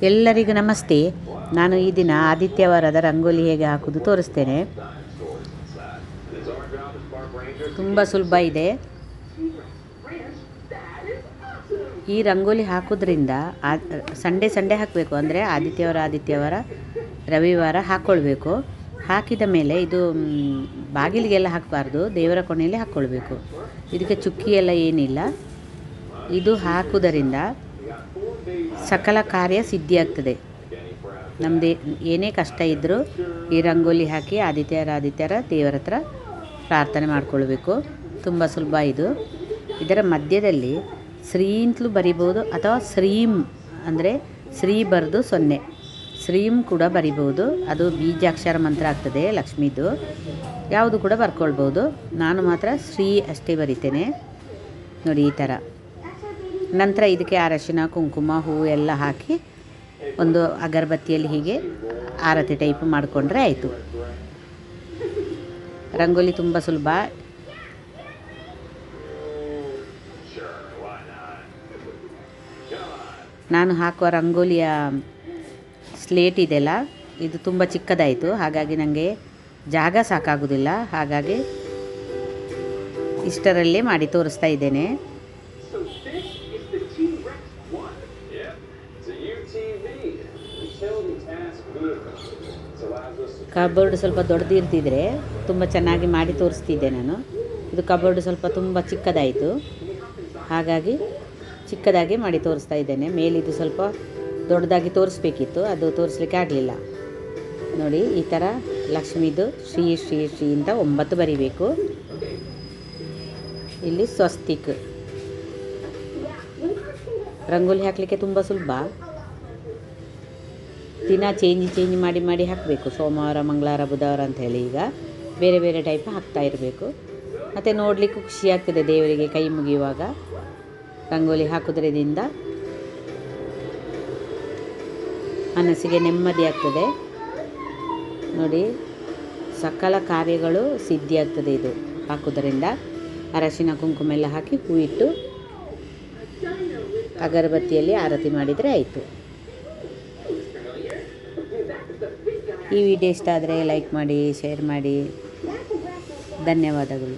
ಎಲ್ಲರಿಗೂ ನಮಸ್ತೆ. ನಾನು ಈ ದಿನ ಆದಿತ್ಯವಾರದ ರಂಗೋಲಿ ಹೇಗೆ ಹಾಕೋದು ತೋರಿಸ್ತೇನೆ. ತುಂಬ ಸುಲಭ ಇದೆ. ಈ ರಂಗೋಲಿ ಹಾಕೋದ್ರಿಂದ ಸಂಡೇ ಹಾಕಬೇಕು, ಅಂದರೆ ಆದಿತ್ಯವಾರ ರವಿವಾರ ಹಾಕ್ಕೊಳ್ಬೇಕು. ಹಾಕಿದ ಮೇಲೆ ಇದು ಬಾಗಿಲಿಗೆಲ್ಲ ಹಾಕಬಾರ್ದು, ದೇವರ ಕೋಣೆಯಲ್ಲಿ ಹಾಕ್ಕೊಳ್ಬೇಕು. ಇದಕ್ಕೆ ಚುಕ್ಕಿ ಎಲ್ಲ ಏನಿಲ್ಲ. ಇದು ಹಾಕುವುದರಿಂದ ಸಕಲ ಕಾರ್ಯ ಸಿದ್ಧಿಯಾಗ್ತದೆ. ನಮ್ಮದೇ ಏನೇ ಕಷ್ಟ ಇದ್ದರೂ ಈ ರಂಗೋಲಿ ಹಾಕಿ ಆದಿತ್ಯವಾರ ದೇವರ ಹತ್ರ ಪ್ರಾರ್ಥನೆ ಮಾಡಿಕೊಳ್ಬೇಕು. ತುಂಬ ಸುಲಭ ಇದು. ಇದರ ಮಧ್ಯದಲ್ಲಿ ಶ್ರೀ ಅಂತಲೂ ಬರಿಬೋದು, ಅಥವಾ ಶ್ರೀಂ ಅಂದರೆ ಶ್ರೀ ಬರೆದು 0 ಶ್ರೀಂ ಕೂಡ ಬರಿಬೋದು. ಅದು ಬೀಜಾಕ್ಷರ ಮಂತ್ರ ಆಗ್ತದೆ, ಲಕ್ಷ್ಮೀದು. ಯಾವುದು ಕೂಡ ಬರ್ಕೊಳ್ಬೋದು. ನಾನು ಮಾತ್ರ ಶ್ರೀ ಅಷ್ಟೇ ಬರಿತೇನೆ ನೋಡಿ, ಈ ಥರ. ನಂತರ ಇದಕ್ಕೆ ಅರಶಿನ, ಕುಂಕುಮ, ಹೂವು ಎಲ್ಲ ಹಾಕಿ ಒಂದು ಅಗರಬತ್ತಿಯಲ್ಲಿ ಹೀಗೆ ಆರತಿ ಟೈಪ್ ಮಾಡಿಕೊಂಡ್ರೆ ಆಯಿತು. ರಂಗೋಲಿ ತುಂಬ ಸುಲಭ. ನಾನು ಹಾಕುವ ರಂಗೋಲಿಯ ಸ್ಲೇಟ್ ಇದೆಯಲ್ಲ, ಇದು ತುಂಬ ಚಿಕ್ಕದಾಯಿತು. ಹಾಗಾಗಿ ನನಗೆ ಜಾಗ ಸಾಕಾಗೋದಿಲ್ಲ. ಹಾಗಾಗಿ ಇಷ್ಟರಲ್ಲೇ ಮಾಡಿ ತೋರಿಸ್ತಾ ಇದ್ದೇನೆ. ಕಬೋರ್ಡ್ ಸ್ವಲ್ಪ ದೊಡ್ಡದಿರ್ತಿದ್ರೆ ತುಂಬ ಚೆನ್ನಾಗಿ ಮಾಡಿ ತೋರಿಸ್ತಿದ್ದೆ ನಾನು. ಇದು ಕಬೋರ್ಡ್ ಸ್ವಲ್ಪ ತುಂಬ ಚಿಕ್ಕದಾಯಿತು, ಹಾಗಾಗಿ ಚಿಕ್ಕದಾಗಿ ಮಾಡಿ ತೋರಿಸ್ತಾ ಇದ್ದೇನೆ. ಮೇಲಿದು ಸ್ವಲ್ಪ ದೊಡ್ಡದಾಗಿ ತೋರಿಸ್ಬೇಕಿತ್ತು, ಅದು ತೋರಿಸ್ಲಿಕ್ಕೆ ಆಗಲಿಲ್ಲ. ನೋಡಿ, ಈ ಥರ ಲಕ್ಷ್ಮೀದು ಶ್ರೀ ಶ್ರೀ ಶ್ರೀ ಅಂತ 9 ಬರಿಬೇಕು. ಇಲ್ಲಿ ಸ್ವಸ್ತಿಕ್. ರಂಗೋಲಿ ಹಾಕಲಿಕ್ಕೆ ತುಂಬ ಸುಲಭ. ದಿನ ಚೇಂಜ್ ಮಾಡಿ ಹಾಕಬೇಕು. ಸೋಮವಾರ, ಮಂಗಳವಾರ, ಬುಧವಾರ ಅಂತ ಹೇಳಿ ಈಗ ಬೇರೆ ಬೇರೆ ಟೈಪ್ ಹಾಕ್ತಾ ಇರಬೇಕು. ಮತ್ತು ನೋಡಲಿಕ್ಕೂ ಖುಷಿಯಾಗ್ತದೆ ದೇವರಿಗೆ ಕೈ ಮುಗಿಯುವಾಗ. ರಂಗೋಲಿ ಹಾಕೋದ್ರಿಂದ ಮನಸ್ಸಿಗೆ ನೆಮ್ಮದಿ ಆಗ್ತದೆ. ನೋಡಿ, ಸಕಲ ಕಾರ್ಯಗಳು ಸಿದ್ಧಿಯಾಗ್ತದೆ ಇದು ಹಾಕೋದ್ರಿಂದ. ಅರಶಿನ, ಕುಂಕುಮ ಎಲ್ಲ ಹಾಕಿ ಹೂ ಇಟ್ಟು ಅಗರಬತ್ತಿಯಲ್ಲಿ ಆರತಿ ಮಾಡಿದರೆ ಆಯಿತು. ಈ ವಿಡಿಯೋ ಇಷ್ಟ ಆದರೆ ಲೈಕ್ ಮಾಡಿ, ಶೇರ್ ಮಾಡಿ. ಧನ್ಯವಾದಗಳು.